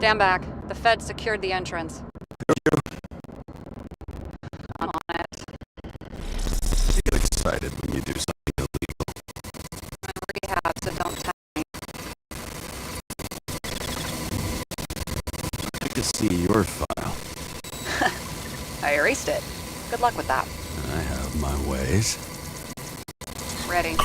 Stand back. The Fed secured the entrance. I'm on it. You get excited when you do something illegal. I'm in rehab, so don't tell me. I'd like to see your file. I erased it. Good luck with that. I have my ways. Ready.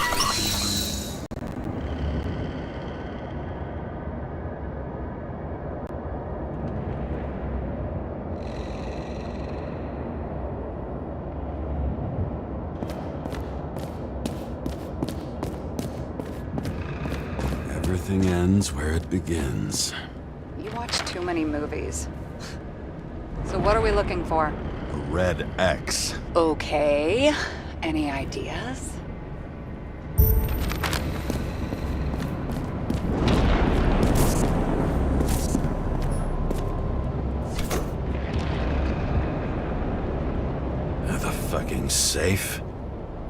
Everything ends where it begins. You watch too many movies. So what are we looking for? A red X. Okay. Any ideas? The fucking safe?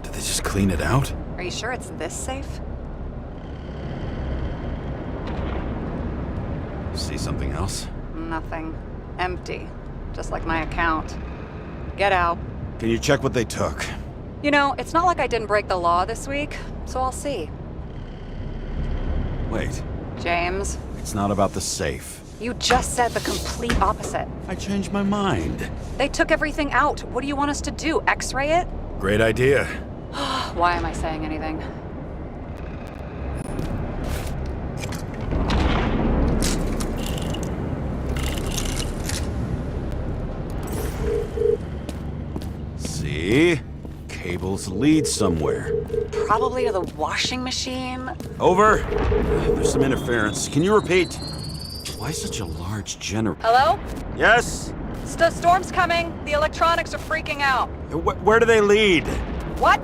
Did they just clean it out? Are you sure it's this safe? See something else? Nothing. Empty. Just like my account. Get out. Can you check what they took? You know, it's not like I didn't break the law this week, so I'll see. Wait, James, it's not about the safe. you just said the complete opposite. I changed my mind. They took everything out. What do you want us to do? X-ray it? Great idea. Why am I saying anything? See? Cables lead somewhere. Probably to the washing machine. Over. There's some interference. Can you repeat? Why such a large generator? Hello? Yes? Storm's coming. The electronics are freaking out. Where do they lead? What?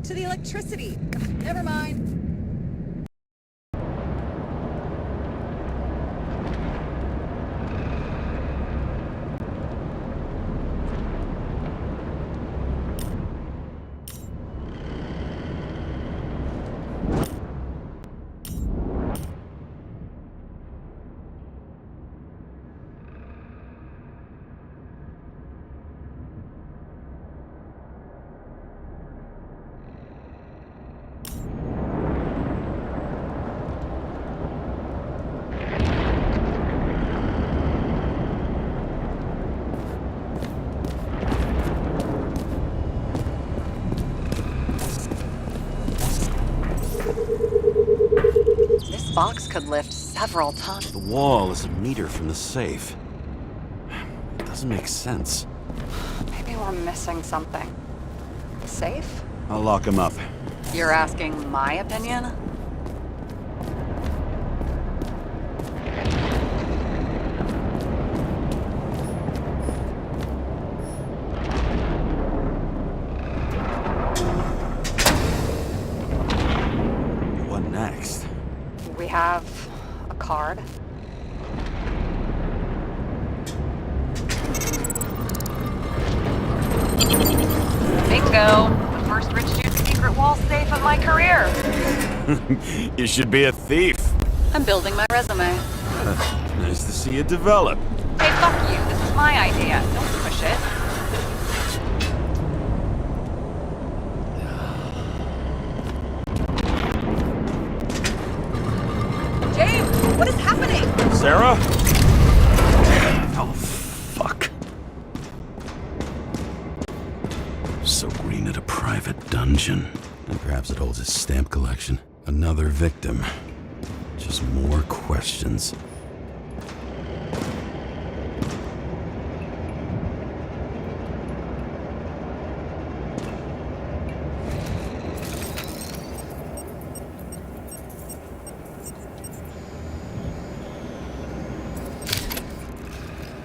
To the electricity. Never mind. This box could lift several tons. The wall is a meter from the safe. It doesn't make sense. Maybe we're missing something. Safe? I'll lock him up. You're asking my opinion? What next? We have a card. Bingo! The first rich dude's secret wall safe of my career. You should be a thief. I'm building my resume. Nice to see you develop. Hey, fuck you. This is my idea. Don't push it. James, what is happening? Sarah? Oh, fuck. So Green at a private dungeon. And perhaps it holds his stamp collection. Another victim. Just more questions.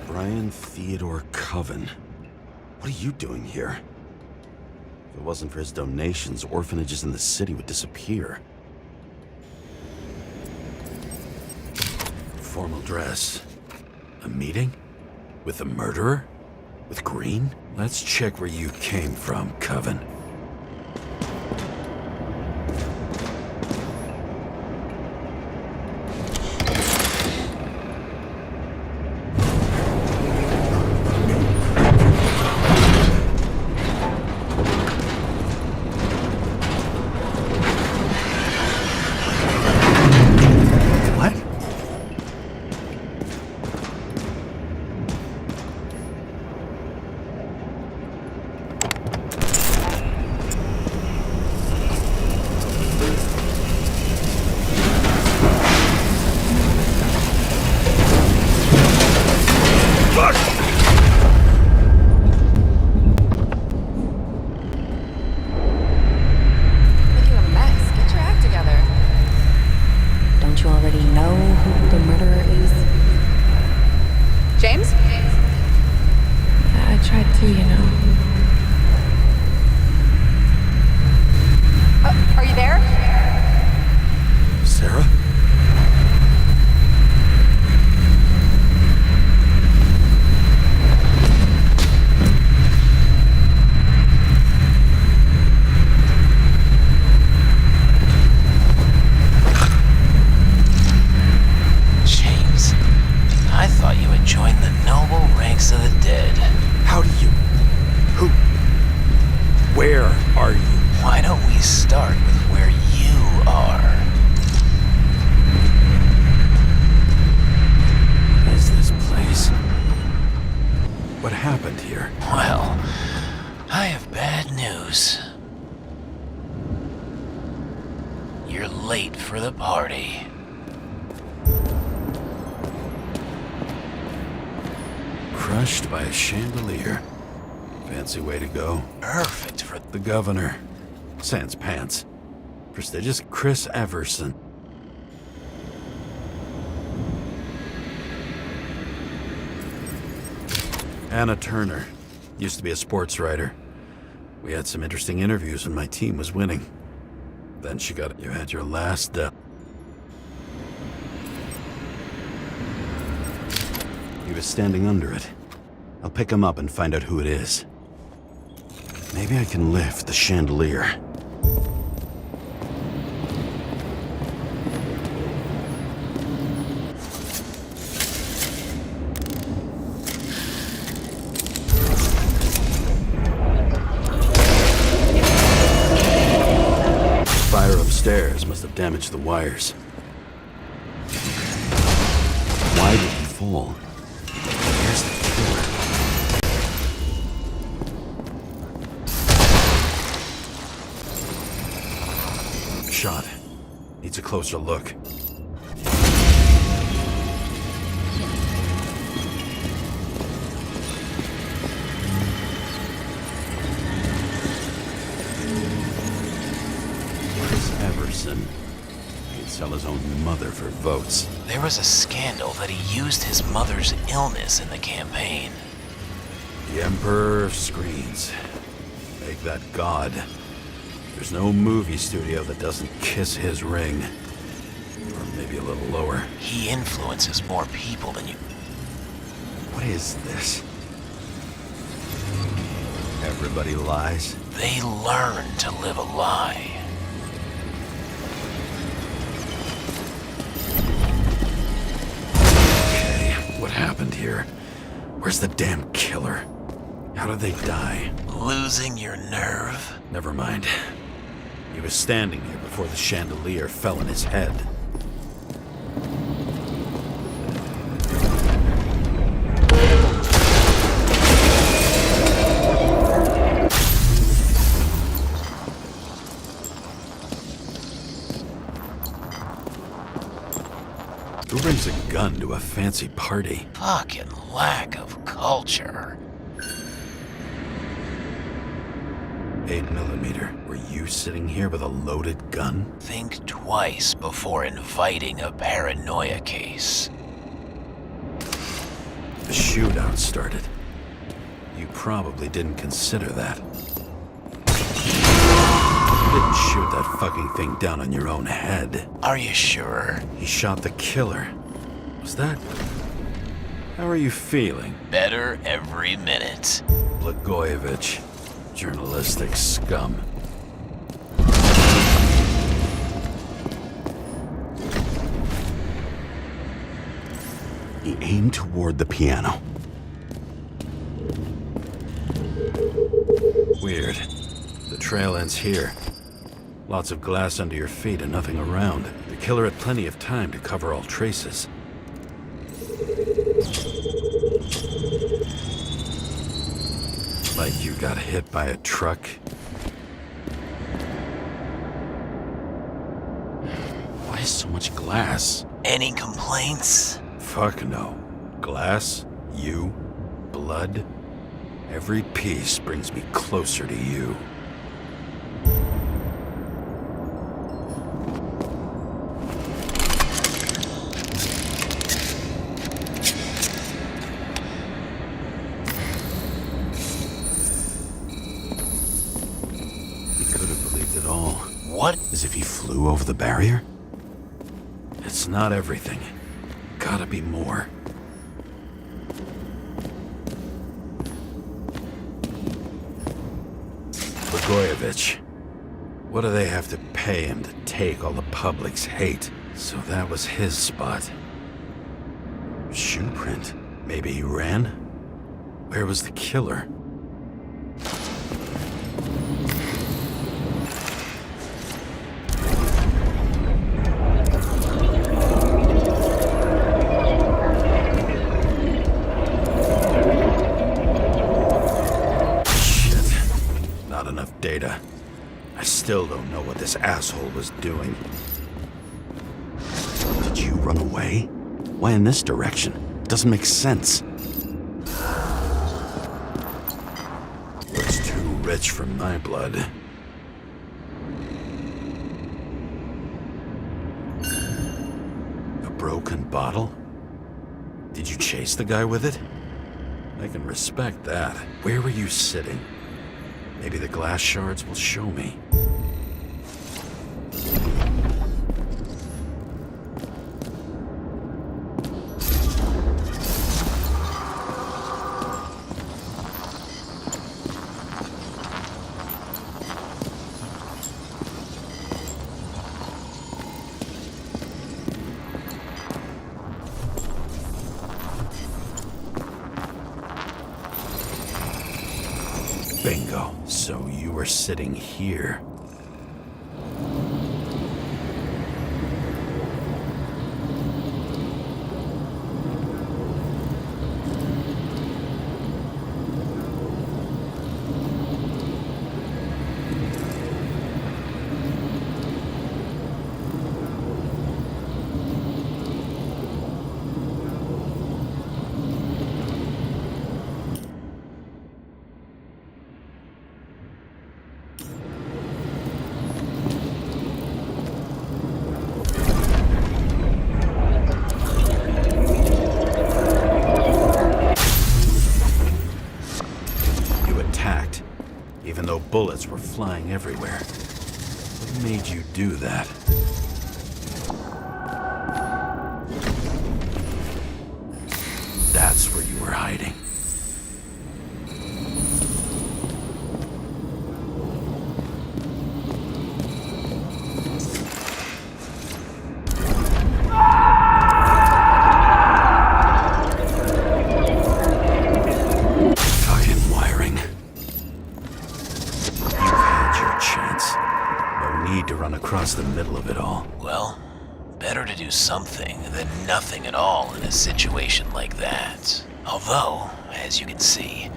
Brian Theodore Coven. What are you doing here? If it wasn't for his donations, orphanages in the city would disappear. Formal dress. A meeting? With the murderer? With Green? Let's check where you came from, Coven. too, you know. Are you there? Sarah? James, I thought you had joined the noble ranks of the dead. How do you... Who... Where are you? Why don't we start with where you are? What is this place? What happened here? Well, I have bad news. You're late for the party. Crushed by a chandelier. Fancy way to go. Perfect for... The governor. Sans pants. Prestigious Chris Everson. Anna Turner. Used to be a sports writer. We had some interesting interviews when my team was winning. Then she got... You had your last... He was standing under it. I'll pick him up and find out who it is. Maybe I can lift the chandelier. Fire upstairs must have damaged the wires. Why did he fall? Where's the killer? Shot. Needs a closer look. Chris Everson. He'd sell his own mother for votes. There was a scandal that he used his mother's illness in the campaign. The Emperor of Screens. Make that god. There's no movie studio that doesn't kiss his ring. Or maybe a little lower. He influences more people than you... What is this? Everybody lies? They learn to live a lie. Okay, what happened here? Where's the damn killer? How did they die? Losing your nerve? Never mind. He was standing here before the chandelier fell on his head. Who brings a gun to a fancy party? Fucking lack of culture. 8mm. Were you sitting here with a loaded gun? Think twice before inviting a paranoia case. The shootout started. You probably didn't consider that. You didn't shoot that fucking thing down on your own head. Are you sure? He shot the killer. Was that... How are you feeling? Better every minute. Blagojevich. Journalistic scum. He aimed toward the piano. Weird. The trail ends here. Lots of glass under your feet and nothing around. The killer had plenty of time to cover all traces. Like you got hit by a truck. Why so much glass? Any complaints? Fuck no. Glass, you, blood. Every piece brings me closer to you. As if he flew over the barrier? It's not everything. Gotta be more. Blagojevich. What do they have to pay him to take all the public's hate? So that was his spot. Shoe print. Maybe he ran? Where was the killer? Data. I still don't know what this asshole was doing. Did you run away? Why in this direction? It doesn't make sense. Looks too rich for my blood. A broken bottle? Did you chase the guy with it? I can respect that. Where were you sitting? Maybe the glass shards will show me. Bingo. So you were sitting here. Even though bullets were flying everywhere. What made you do that? That's where you were hiding. Across the middle of it all. Well, better to do something than nothing at all in a situation like that. Although, as you can see,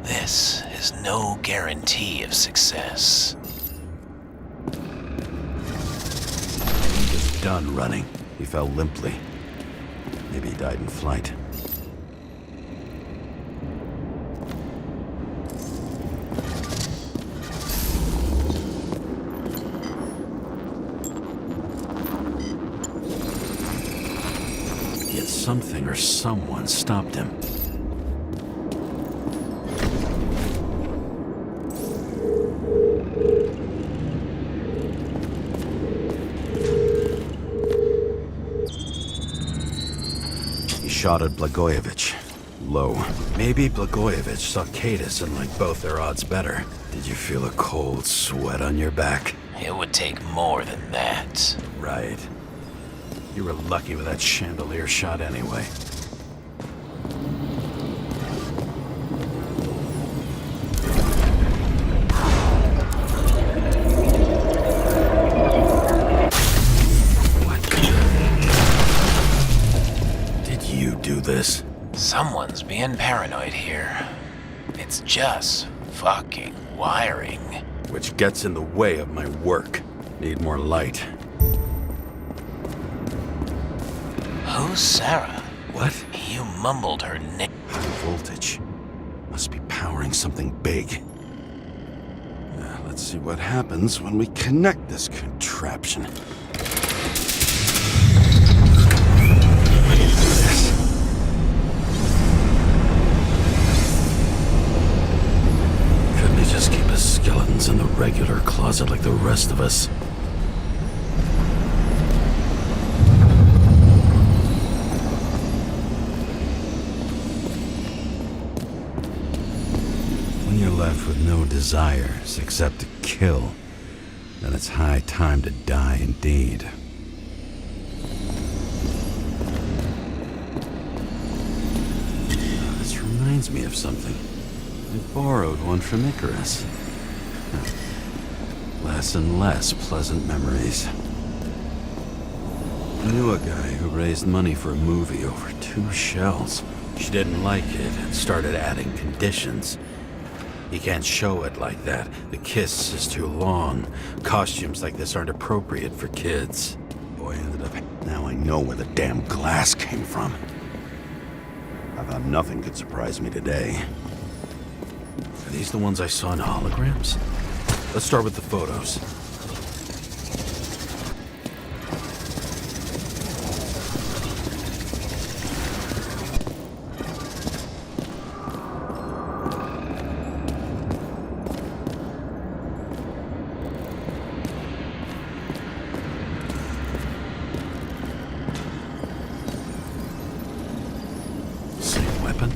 this is no guarantee of success. He was done running. He fell limply. Maybe he died in flight. Something or someone stopped him. He shot at Blagojevich. Low. Maybe Blagojevich saw Kadis and liked both their odds better. Did you feel a cold sweat on your back? It would take more than that. Right. You were lucky with that chandelier shot anyway. What? Did you do this? Someone's being paranoid here. It's just fucking wiring. Which gets in the way of my work. Need more light. Who's Sarah? What? You mumbled her name. High voltage. Must be powering something big. Let's see what happens when we connect this contraption. Couldn't he just keep his skeletons in the regular closet like the rest of us? left with no desires except to kill, then it's high time to die indeed. This reminds me of something. I borrowed one from Icarus. Less and less pleasant memories. I knew a guy who raised money for a movie over 2 shells. She didn't like it and started adding conditions. You can't show it like that. The kiss is too long. Costumes like this aren't appropriate for kids. Boy ended up... Now I know where the damn glass came from. I thought nothing could surprise me today. Are these the ones I saw in holograms? Let's start with the photos. Same weapon?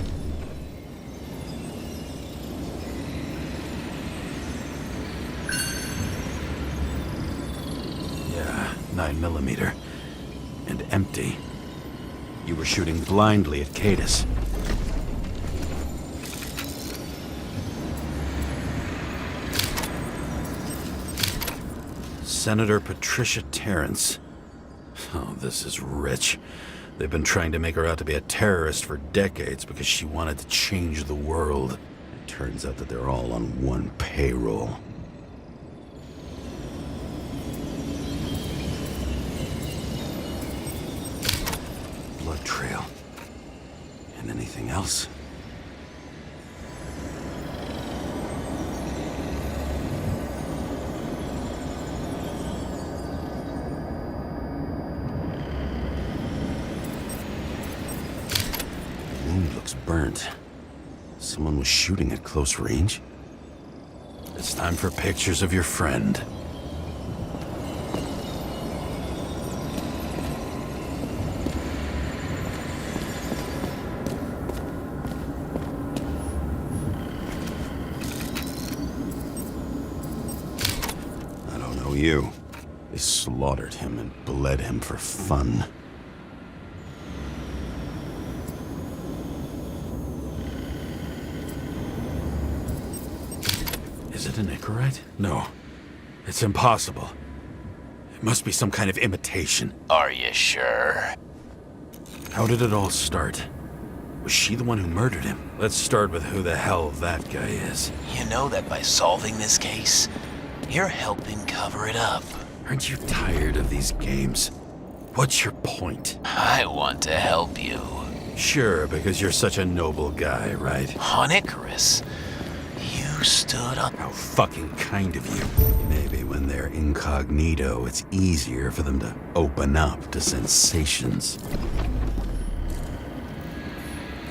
Yeah, 9mm. And empty. You were shooting blindly at Cadus. Senator Patricia Terrence. Oh, this is rich. They've been trying to make her out to be a terrorist for decades because she wanted to change the world. It turns out that they're all on one payroll. Blood trail. And anything else? Wound looks burnt. Someone was shooting at close range? It's time for pictures of your friend. I don't know you. They slaughtered him and bled him for fun. Is it an Icarite? No. It's impossible. It must be some kind of imitation. Are you sure? How did it all start? Was she the one who murdered him? Let's start with who the hell that guy is. You know that by solving this case, you're helping cover it up. Aren't you tired of these games? What's your point? I want to help you. Sure, because you're such a noble guy, right? On Icarus, you stood up. How fucking kind of you. Maybe when they're incognito, it's easier for them to open up to sensations.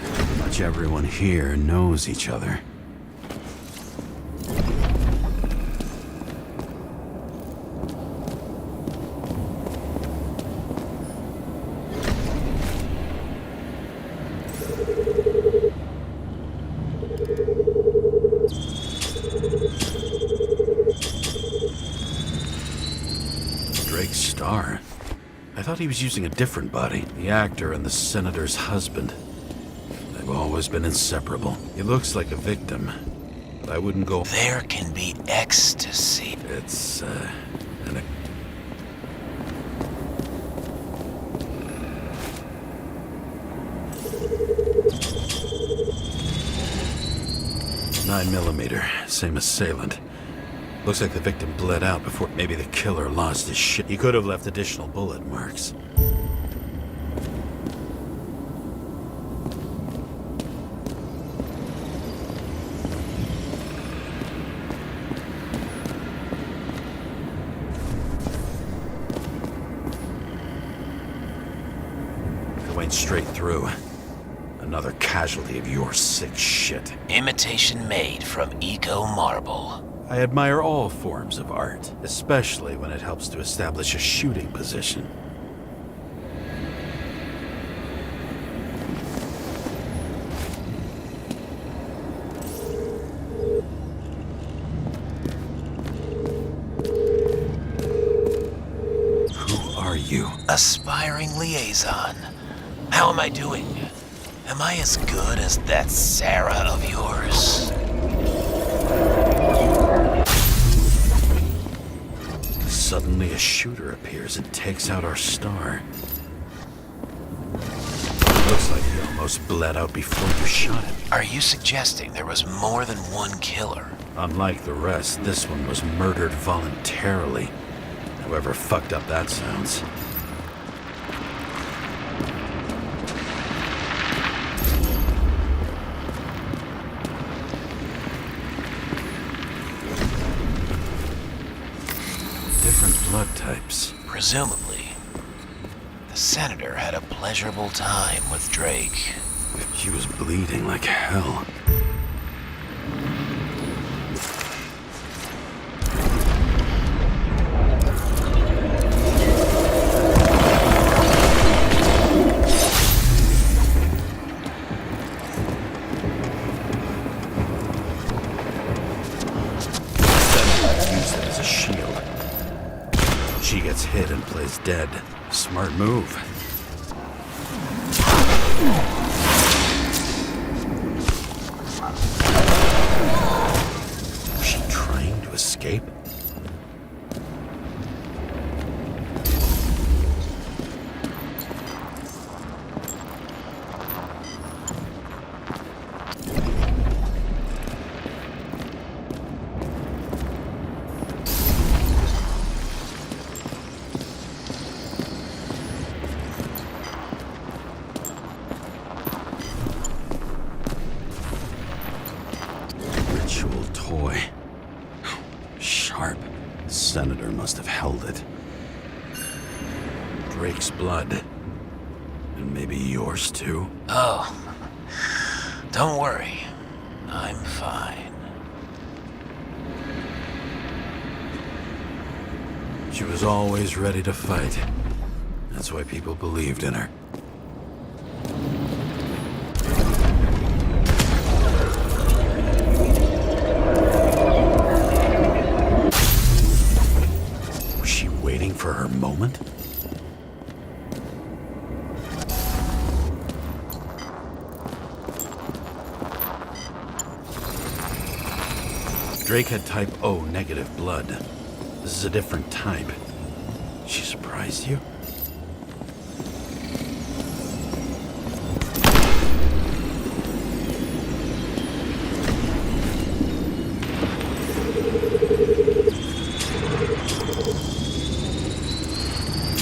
Pretty much everyone here knows each other. Drake's star. I thought he was using a different body. The actor and the senator's husband. They've always been inseparable. He looks like a victim, but I wouldn't go... There can be ecstasy. It's, an... 9mm, same assailant. Looks like the victim bled out before maybe the killer lost his shit. He could have left additional bullet marks. It went straight through. Another casualty of your sick shit. Imitation made from eco marble. I admire all forms of art, especially when it helps to establish a shooting position. Aspiring liaison. How am I doing? Am I as good as that Sarah of yours? Suddenly a shooter appears and takes out our star. Looks like he almost bled out before you shot him. Are you suggesting there was more than one killer? Unlike the rest, this one was murdered voluntarily. However fucked up that sounds. Different blood types. Presumably, the senator had a pleasurable time with Drake. She was bleeding like hell. Used it as a shield. She gets hit and plays dead. Smart move. Was she trying to escape? Ritual toy. Sharp. Senator must have held it. Drake's blood. And maybe yours too? Oh, don't worry. I'm fine. She was always ready to fight. That's why people believed in her. Was she waiting for her moment? Drake had type O negative blood. This is a different type. She surprised you?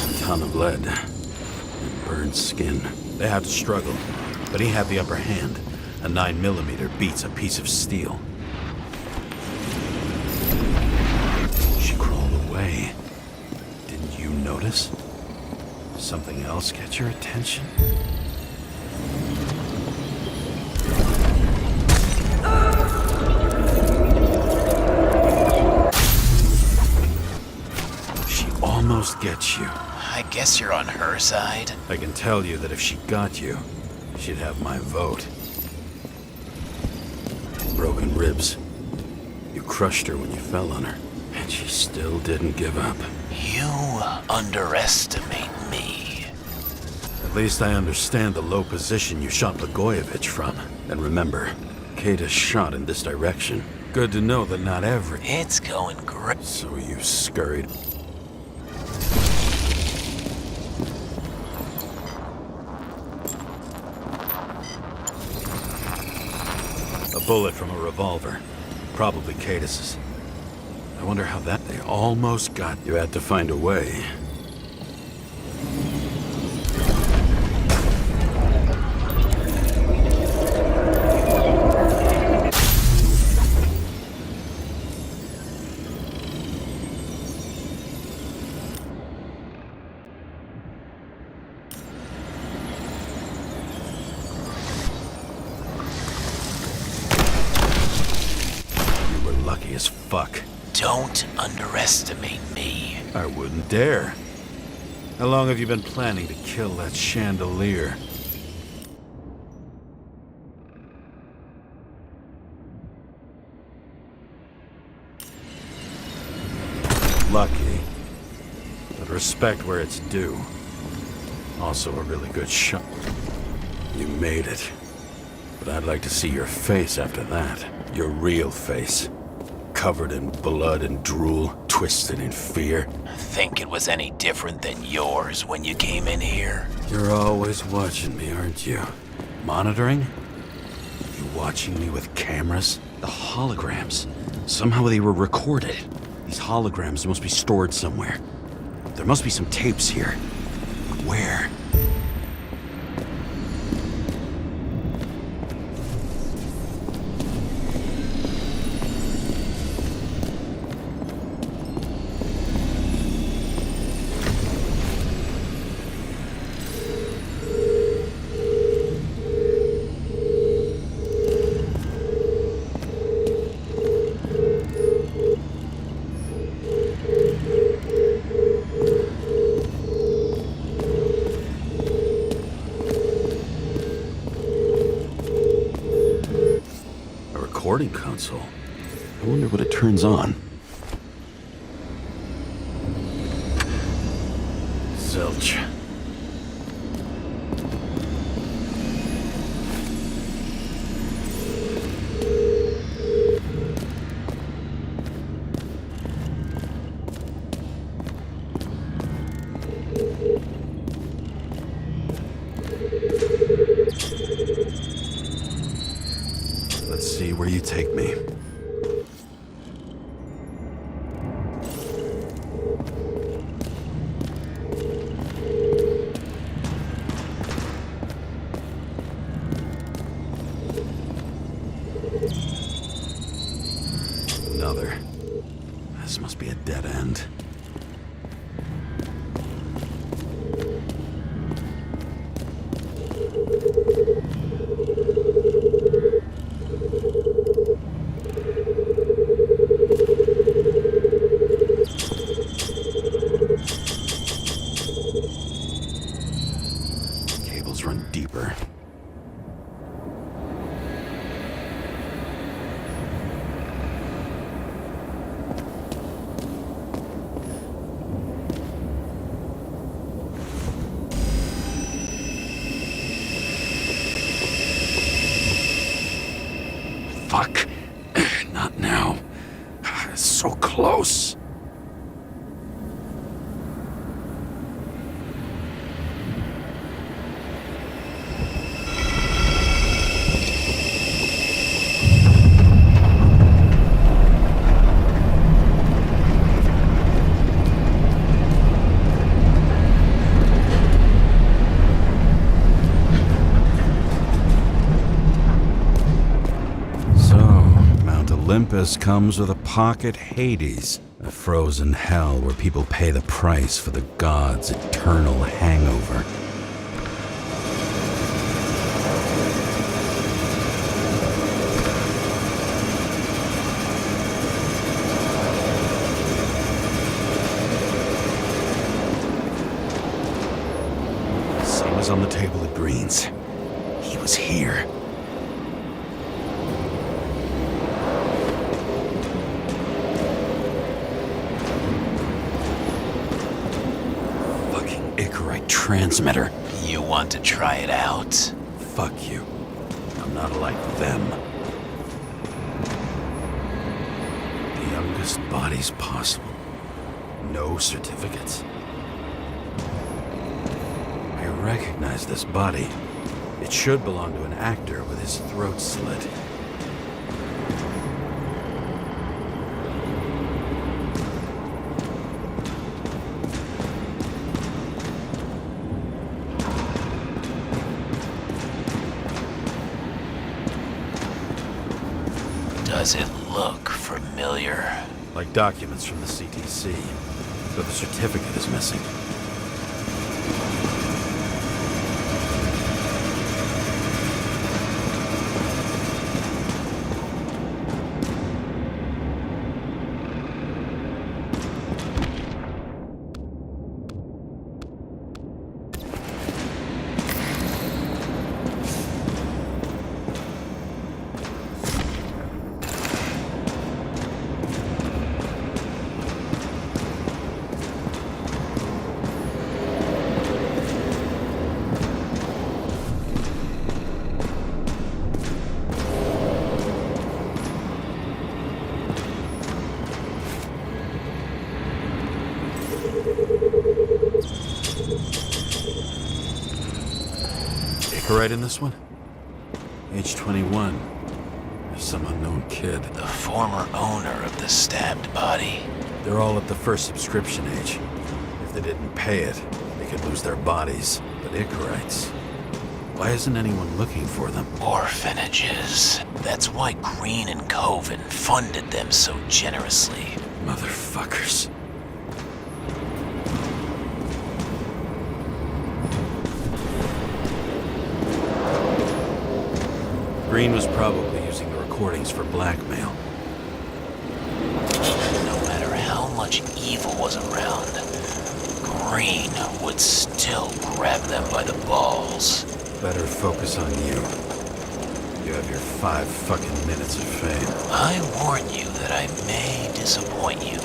A ton of lead. And burned skin. They had to struggle, but he had the upper hand. A 9mm beats a piece of steel. She crawled away. Didn't you notice? Something else get your attention? She almost gets you. I guess you're on her side. I can tell you that if she got you, she'd have my vote. Broken ribs. You crushed her when you fell on her, and she still didn't give up. You underestimate me. At least I understand the low position you shot Blagojevich from. And remember, Kata's shot in this direction. Good to know that not every... It's going great. So you scurried. A bullet from a revolver. Probably Katis's. I wonder how that... They almost got... You had to find a way. You were lucky as fuck. Don't underestimate me. I wouldn't dare. How long have you been planning to kill that chandelier? Lucky. But respect where it's due. Also a really good shot. You made it. But I'd like to see your face after that. Your real face. Covered in blood and drool, twisted in fear. Think it was any different than yours when you came in here? You're always watching me, aren't you? Monitoring? You watching me with cameras? The holograms. Somehow they were recorded. These holograms must be stored somewhere. There must be some tapes here. Where? Recording console. I wonder what it turns on. Zilch. Let's see where you take me. Another. This must be a dead end. Cables run deeper. Fuck. Not now. So close. Olympus comes with a pocket Hades, a frozen hell where people pay the price for the gods' eternal hangover. Son was on the table at Green's. He was here. Transmitter. You want to try it out? Fuck you. I'm not like them. The youngest bodies possible. No certificates. I recognize this body. It should belong to an actor with his throat slit. Does it look familiar? Like documents from the CTC, but the certificate is missing. right in this one? Age 21. Some unknown kid. The former owner of the stabbed body. They're all at the first subscription age. If they didn't pay it, they could lose their bodies. But Icarites, why isn't anyone looking for them? Orphanages. That's why Green and Coven funded them so generously. Motherfuckers. Green was probably using the recordings for blackmail. No matter how much evil was around, Green would still grab them by the balls. Better focus on you. You have your 5 fucking minutes of fame. I warn you that I may disappoint you.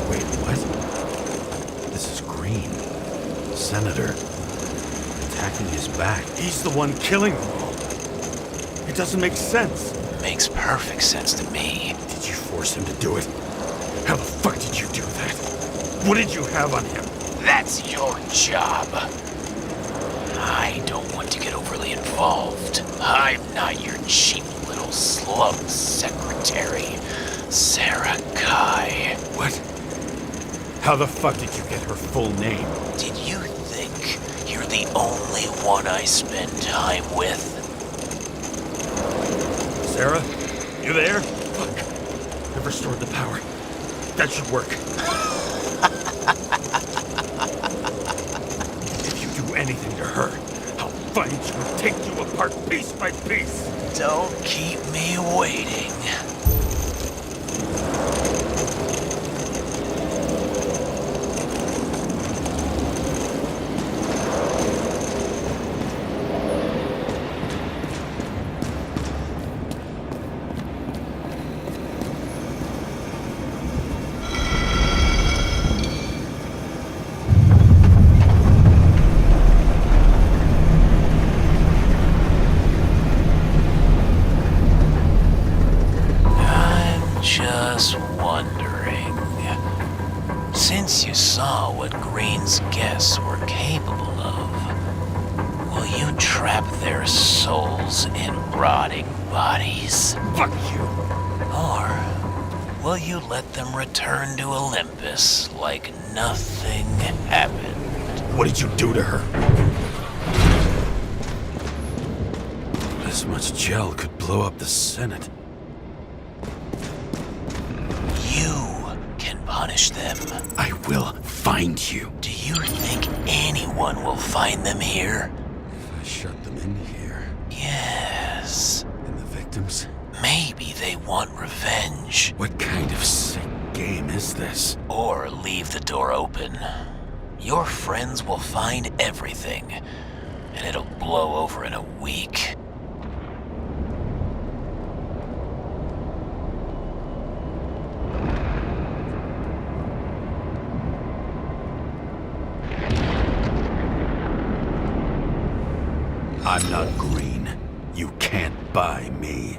Wait, what? This is Green. Senator. Attacking his back. He's the one killing them all. It doesn't make sense. Makes perfect sense to me. Did you force him to do it? How the fuck did you do that? What did you have on him? That's your job. I don't want to get overly involved. I'm not your cheap little slum secretary, Sarah Kai. What? How the fuck did you get her full name? Did you think you're the only one I spend time with? Sarah? You there? Fuck. I've restored the power. That should work. If you do anything to her, I'll find you and take you apart piece by piece. Don't keep me waiting. Just wondering, since you saw what Green's guests were capable of, will you trap their souls in rotting bodies? Fuck you! Or will you let them return to Olympus like nothing happened? What did you do to her? This much gel could blow up the Senate. You can punish them. I will find you. Do you think anyone will find them here? If I shut them in here, Yes. and the victims? Maybe they want revenge. What kind of sick game is this? Or leave the door open. Your friends will find everything, and it'll blow over in a week. I'm not Green. You can't buy me.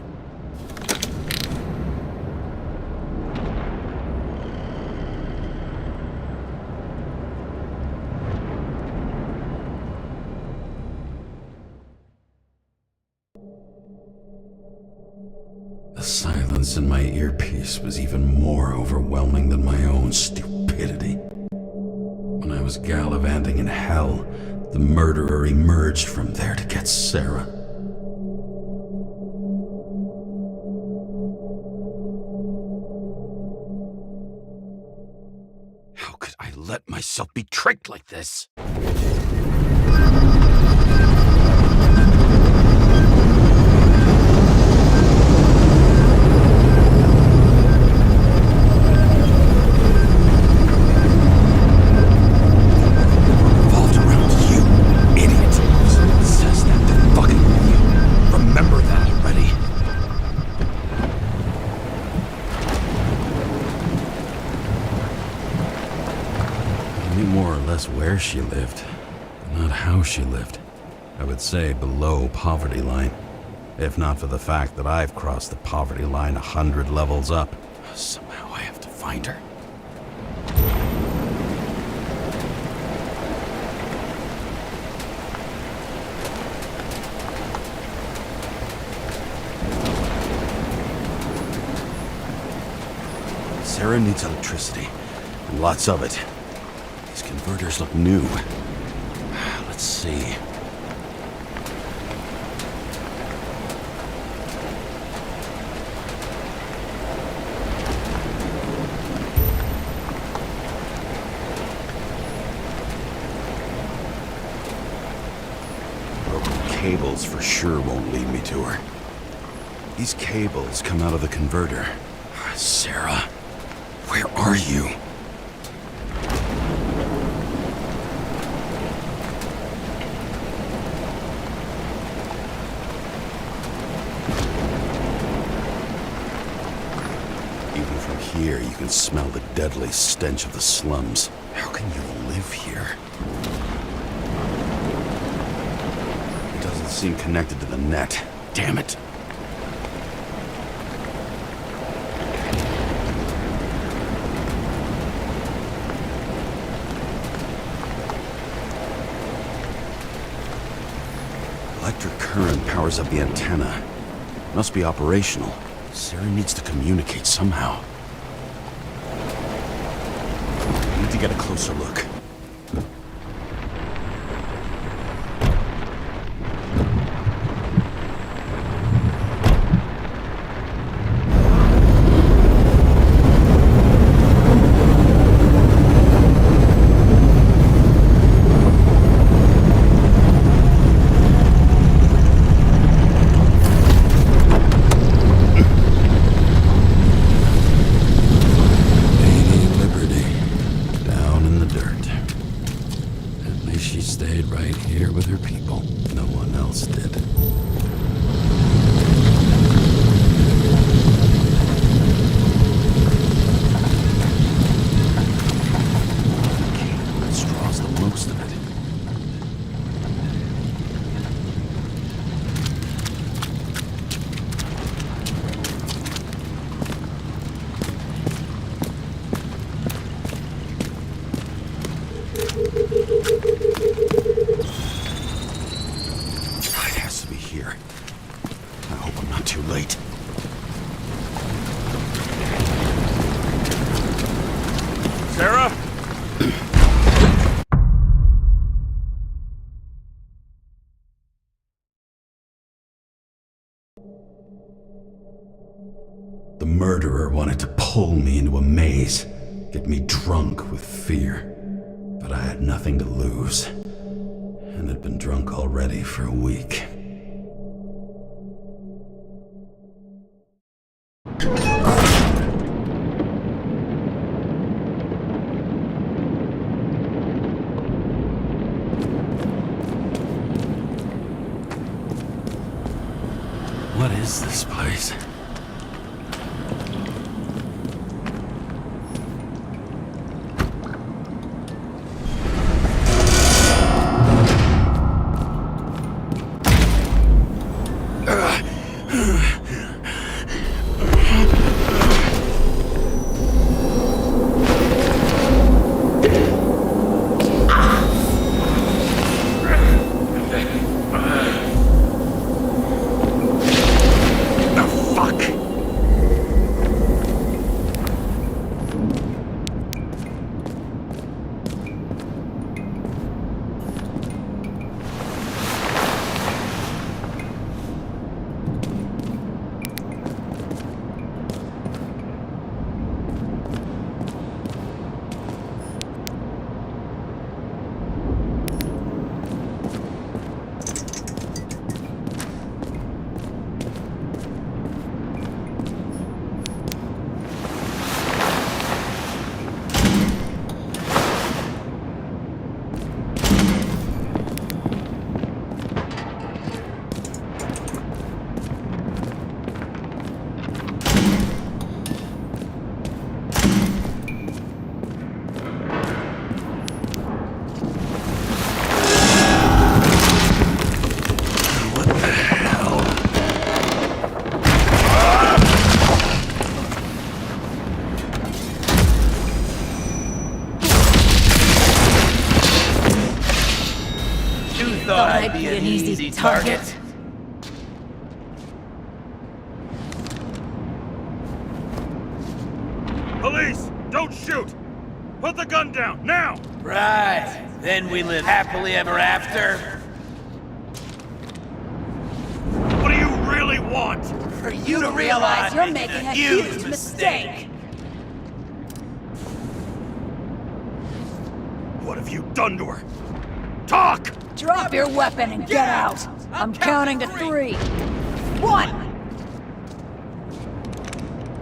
The silence in my earpiece was even more overwhelming than my own stupidity. When I was gallivanting in hell, the murderer emerged from there to get Sarah. How could I let myself be tricked like this? Revolved around you, idiot. It says that to fucking you. Remember that already. I knew more or less where she lived, but not how she lived. I would say below poverty line. If not for the fact that I've crossed the poverty line 100 levels up. Somehow I have to find her. Sarah needs electricity, and lots of it. These converters look new. Let's see. Cables for sure won't lead me to her. These cables come out of the converter. Sarah, where are you? Even from here, you can smell the deadly stench of the slums. How can you live here? Seem connected to the net. Damn it. Electric current powers up the antenna. Must be operational. Sarah needs to communicate somehow. I need to get a closer look. The murderer wanted to pull me into a maze, get me drunk with fear. But I had nothing to lose, and had been drunk already for a week. What is this place? Thought I'd be an easy target. Police! Don't shoot! Put the gun down, now! Right. Then we live happily ever after. What do you really want? For you to realize You're making a huge mistake. What have you done to her? Talk! Drop your weapon and get out. I'm counting to 3. 1.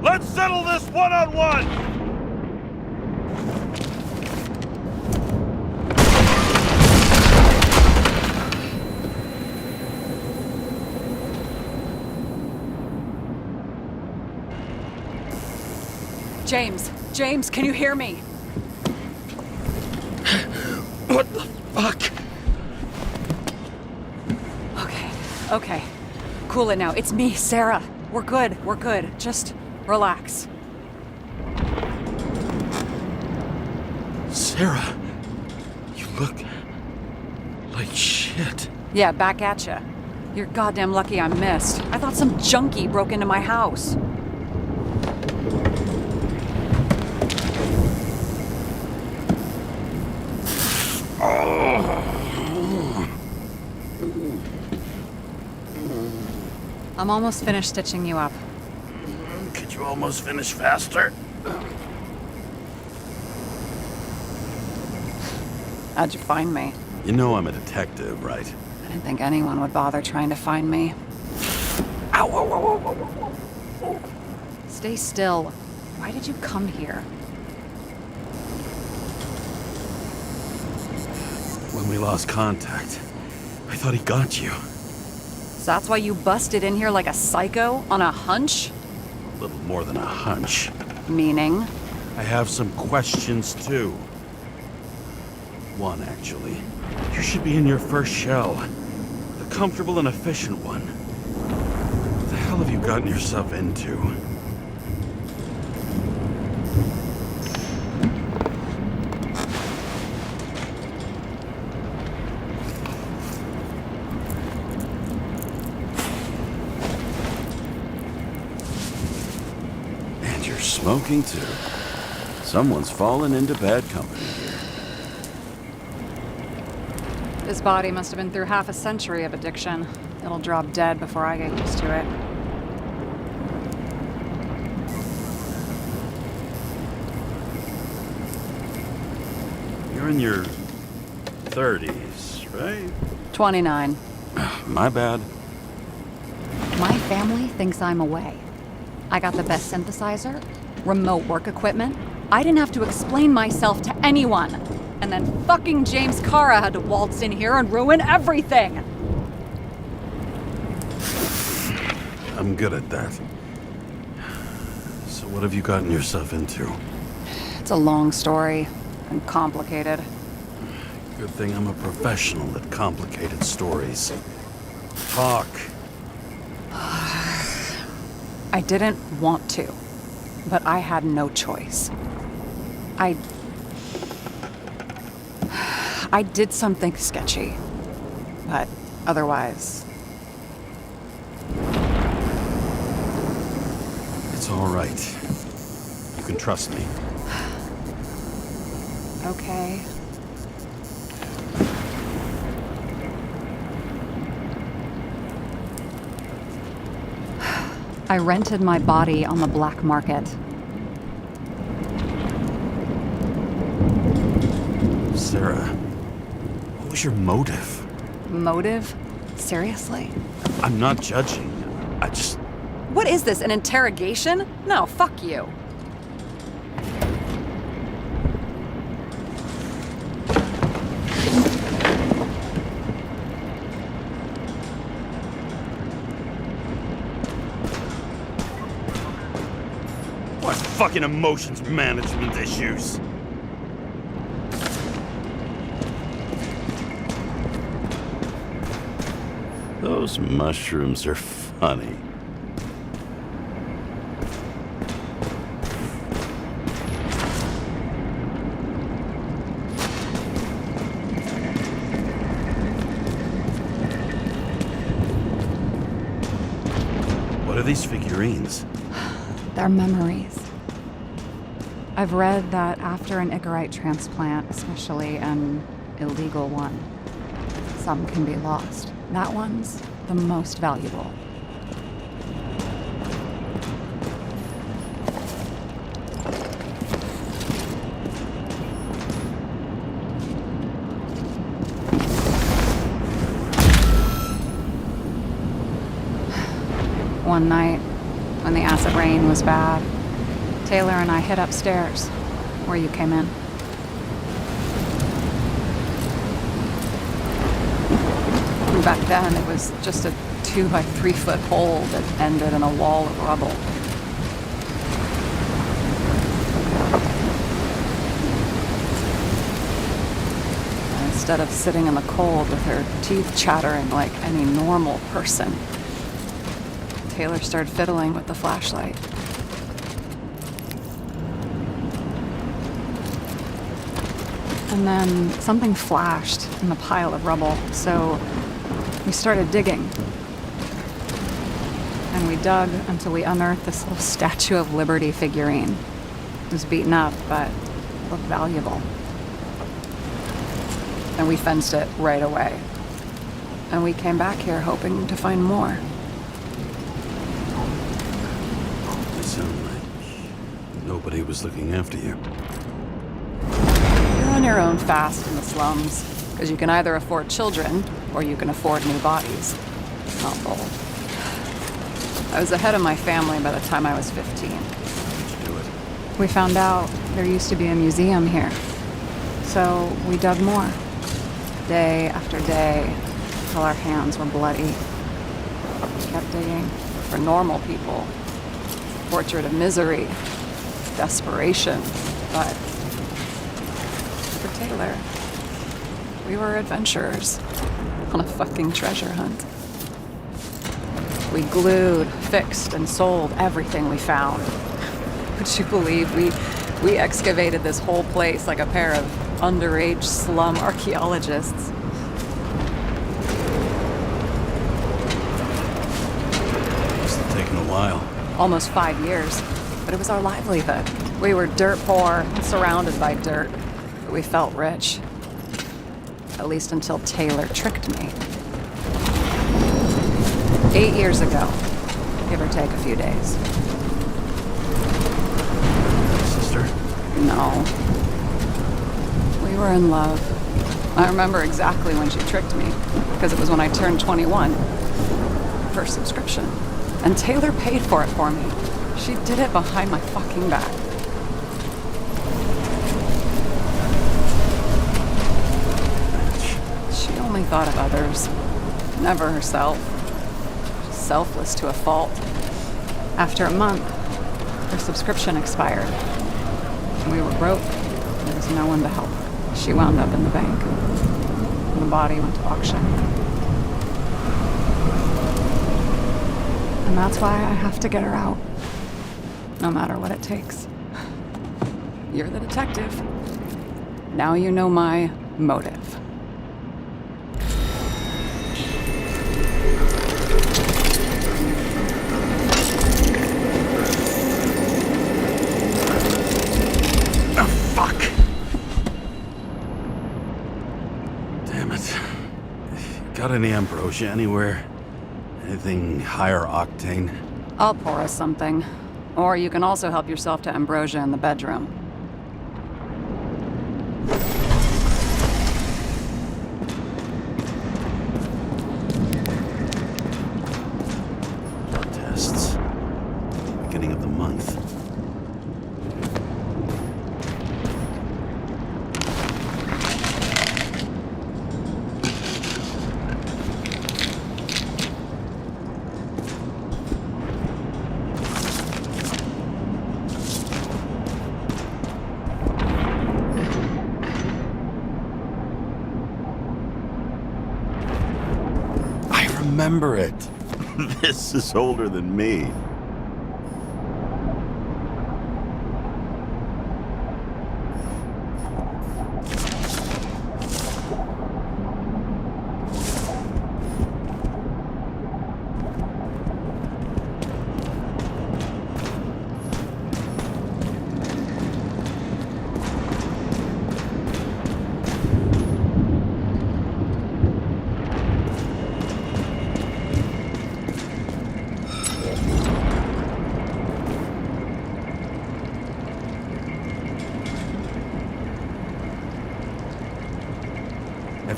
Let's settle this one-on-one! James, can you hear me? What the fuck? Okay. Cool it now. It's me, Sarah. We're good. Just relax. Sarah, you look like shit. Yeah, back at ya. You're goddamn lucky I missed. I thought some junkie broke into my house. I'm almost finished stitching you up. Could you almost finish faster? How'd you find me? You know I'm a detective, right? I didn't think anyone would bother trying to find me. Ow! Stay still. Why did you come here? When we lost contact, I thought he got you. So that's why you busted in here like a psycho on a hunch? A little more than a hunch. Meaning? I have some questions, too. One, actually. You should be in your first shell. A comfortable and efficient one. What the hell have you gotten yourself into? And you're smoking, too. Someone's fallen into bad company here. His body must have been through half a century of addiction. It'll drop dead before I get used to it. You're in your 30s, right? 29. My bad. My family thinks I'm away. I got the best synthesizer, remote work equipment. I didn't have to explain myself to anyone. And then fucking James Cara had to waltz in here and ruin everything. I'm good at that. So what have you gotten yourself into? It's a long story and complicated. Good thing I'm a professional at complicated stories. Talk. I didn't want to, but I had no choice. I did something sketchy, but otherwise... It's all right. You can trust me. Okay. I rented my body on the black market. Sarah, what was your motive? Motive? Seriously? I'm not judging. I just... What is this, an interrogation? No, fuck you. What fucking emotions management issues? Those mushrooms are funny. What are these figurines? They're memories. I've read that after an Icarite transplant, especially an illegal one, some can be lost. That one's the most valuable. One night, when the acid rain was bad, Taylor and I hid upstairs, where you came in. And back then, it was just a 2 by 3 foot hole that ended in a wall of rubble. And instead of sitting in the cold with her teeth chattering like any normal person, Taylor started fiddling with the flashlight. And then something flashed in the pile of rubble, so we started digging. And we dug until we unearthed this little Statue of Liberty figurine. It was beaten up, but looked valuable. And we fenced it right away. And we came back here hoping to find more. It sounded like nobody was looking after you. You're on your own fast in the slums, because you can either afford children, or you can afford new bodies. Not both. I was ahead of my family by the time I was 15. How'd you do it? We found out there used to be a museum here. So we dug more. Day after day, till our hands were bloody. We kept digging for normal people. Portrait of misery, desperation, but for Taylor, we were adventurers on a fucking treasure hunt. We glued, fixed, and sold everything we found. Would you believe we excavated this whole place like a pair of underage slum archaeologists? Must have taken a while. Almost 5 years, but it was our livelihood. We were dirt poor, surrounded by dirt, but we felt rich. At least until Taylor tricked me. 8 years ago, give or take a few days. Sister? No. We were in love. I remember exactly when she tricked me, because it was when I turned 21. Her subscription. And Taylor paid for it for me. She did it behind my fucking back. She only thought of others, never herself. She's selfless to a fault. After a month, her subscription expired. And we were broke. There was no one to help. She wound up in the bank. And the body went to auction. And that's why I have to get her out. No matter what it takes. You're the detective. Now you know my motive. Damn it. Got any ambrosia anywhere? Anything higher octane? I'll pour us something. Or you can also help yourself to ambrosia in the bedroom. Blood tests. Beginning of the month. Remember it. This is older than me.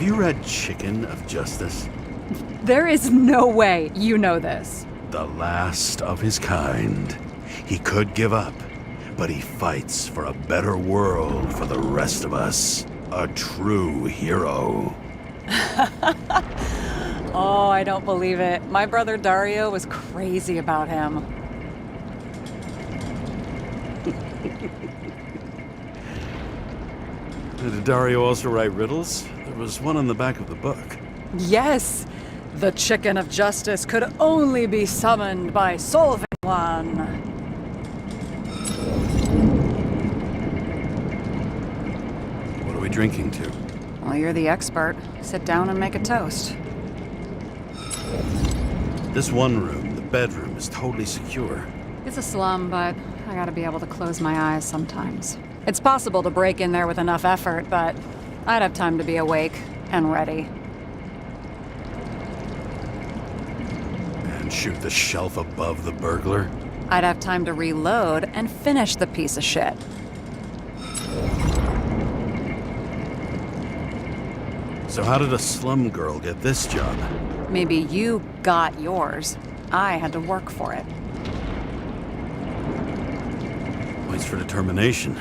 Have you read Chicken of Justice? There is no way you know this. The last of his kind. He could give up, but he fights for a better world for the rest of us. A true hero. Oh, I don't believe it. My brother Dario was crazy about him. Did Dario also write riddles? There was one on the back of the book. Yes, the Chicken of Justice could only be summoned by solving one. What are we drinking to? Well, you're the expert. Sit down and make a toast. This one room, the bedroom, is totally secure. It's a slum, but I gotta be able to close my eyes sometimes. It's possible to break in there with enough effort, but I'd have time to be awake and ready. And shoot the shelf above the burglar? I'd have time to reload and finish the piece of shit. So how did a slum girl get this job? Maybe you got yours. I had to work for it. Points for determination.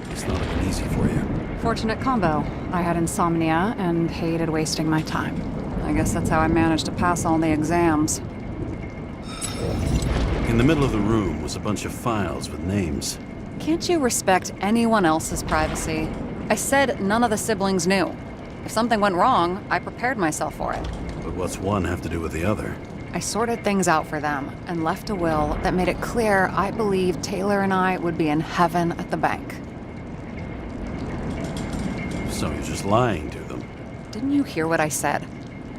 It's not been easy for you. Fortunate combo. I had insomnia and hated wasting my time. I guess that's how I managed to pass all the exams. In the middle of the room was a bunch of files with names. Can't you respect anyone else's privacy? I said none of the siblings knew. If something went wrong, I prepared myself for it. But what's one have to do with the other? I sorted things out for them and left a will that made it clear I believed Taylor and I would be in heaven at the bank. So you're just lying to them? Didn't you hear what I said?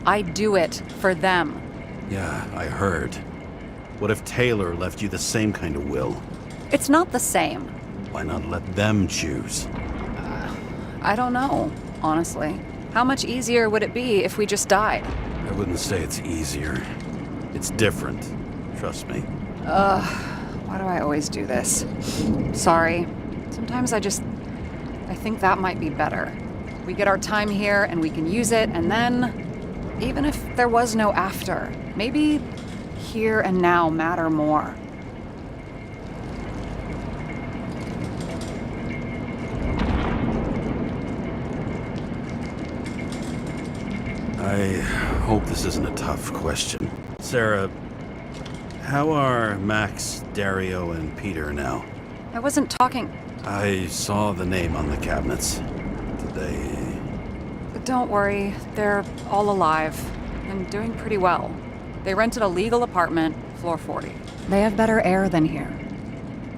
I do it for them. Yeah, I heard. What if Taylor left you the same kind of will? It's not the same. Why not let them choose? I don't know, honestly. How much easier would it be if we just died? I wouldn't say it's easier. It's different. Trust me. Why do I always do this? Sorry. Sometimes I think that might be better. We get our time here and we can use it, and then, even if there was no after, maybe here and now matter more. I hope this isn't a tough question. Sarah, how are Max, Dario, and Peter now? I wasn't talking. I saw the name on the cabinets. Did they... Don't worry, they're all alive and doing pretty well. They rented a legal apartment, floor 40. They have better air than here.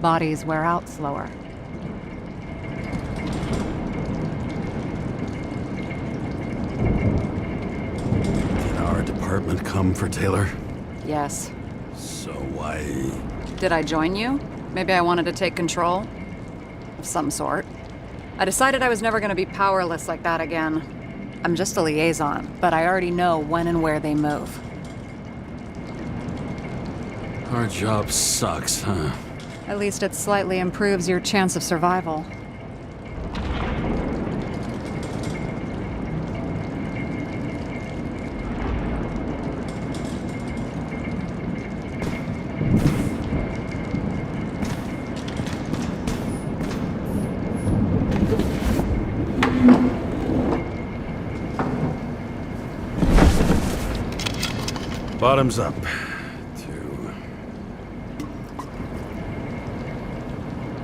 Bodies wear out slower. Did our department come for Taylor? Yes. So why... Did I join you? Maybe I wanted to take control? Of some sort. I decided I was never going to be powerless like that again. I'm just a liaison, but I already know when and where they move. Our job sucks, huh? At least it slightly improves your chance of survival. Bottoms up.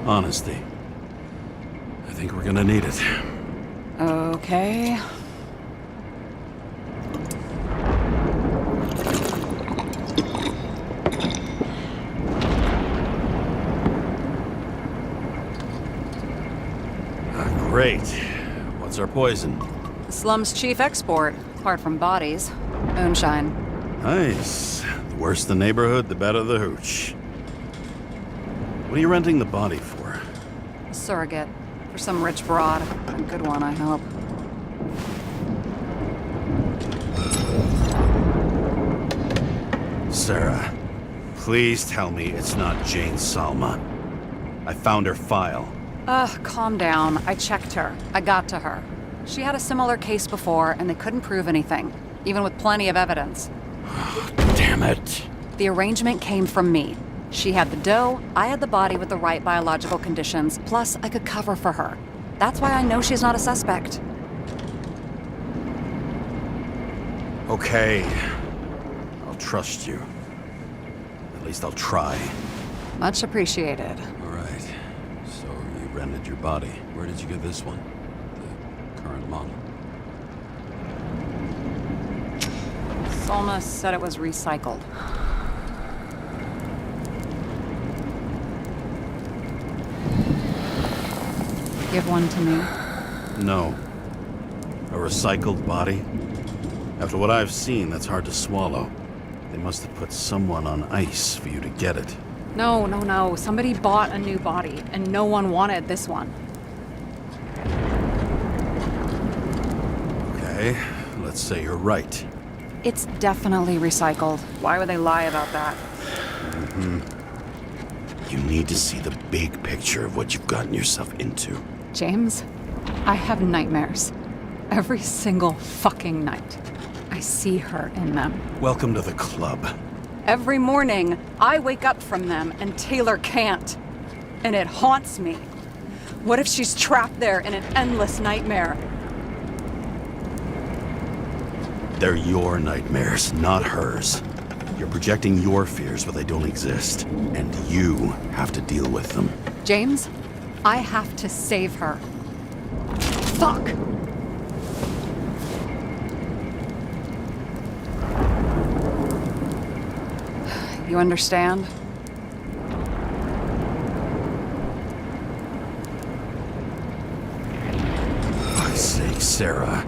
Honesty. I think we're gonna need it. Okay. Great. What's our poison? The slum's chief export, apart from bodies. Moonshine. Nice. The worse the neighborhood, the better the hooch. What are you renting the body for? A surrogate. For some rich broad. A good one, I hope. Sarah, please tell me it's not Jane Salma. I found her file. Calm down. I checked her. I got to her. She had a similar case before, and they couldn't prove anything, even with plenty of evidence. Damn it. The arrangement came from me. She had the dough, I had the body with the right biological conditions, plus I could cover for her. That's why I know she's not a suspect. Okay. I'll trust you. At least I'll try. Much appreciated. All right. So you rented your body. Where did you get this one? The current model. Solma said it was recycled. Give one to me. No. A recycled body? After what I've seen, that's hard to swallow. They must have put someone on ice for you to get it. No. Somebody bought a new body, and no one wanted this one. Okay, let's say you're right. It's definitely recycled. Why would they lie about that? You need to see the big picture of what you've gotten yourself into. James, I have nightmares. Every single fucking night. I see her in them. Welcome to the club. Every morning, I wake up from them and Taylor can't. And it haunts me. What if she's trapped there in an endless nightmare? They're your nightmares, not hers. You're projecting your fears, but they don't exist. And you have to deal with them. James, I have to save her. Fuck! You understand? For God's sake, Sarah.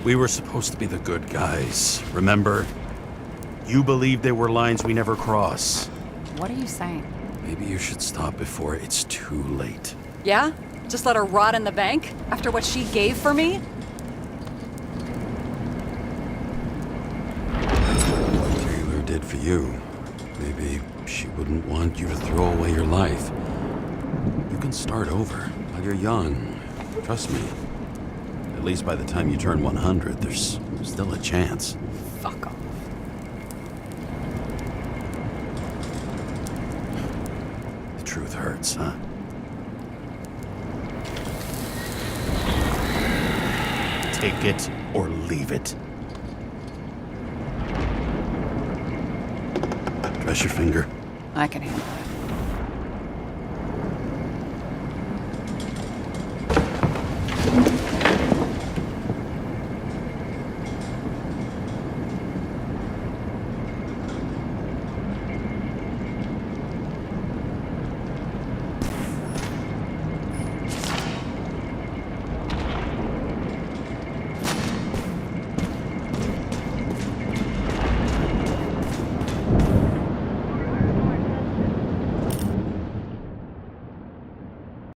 We were supposed to be the good guys, remember? You believed there were lines we never cross. What are you saying? Maybe you should stop before it's too late. Yeah? Just let her rot in the bank? After what she gave for me? What Taylor did for you. Maybe she wouldn't want you to throw away your life. You can start over while you're young. Trust me. At least by the time you turn 100, there's still a chance. Fuck off. The truth hurts, huh? Take it or leave it. Press your finger. I can handle it.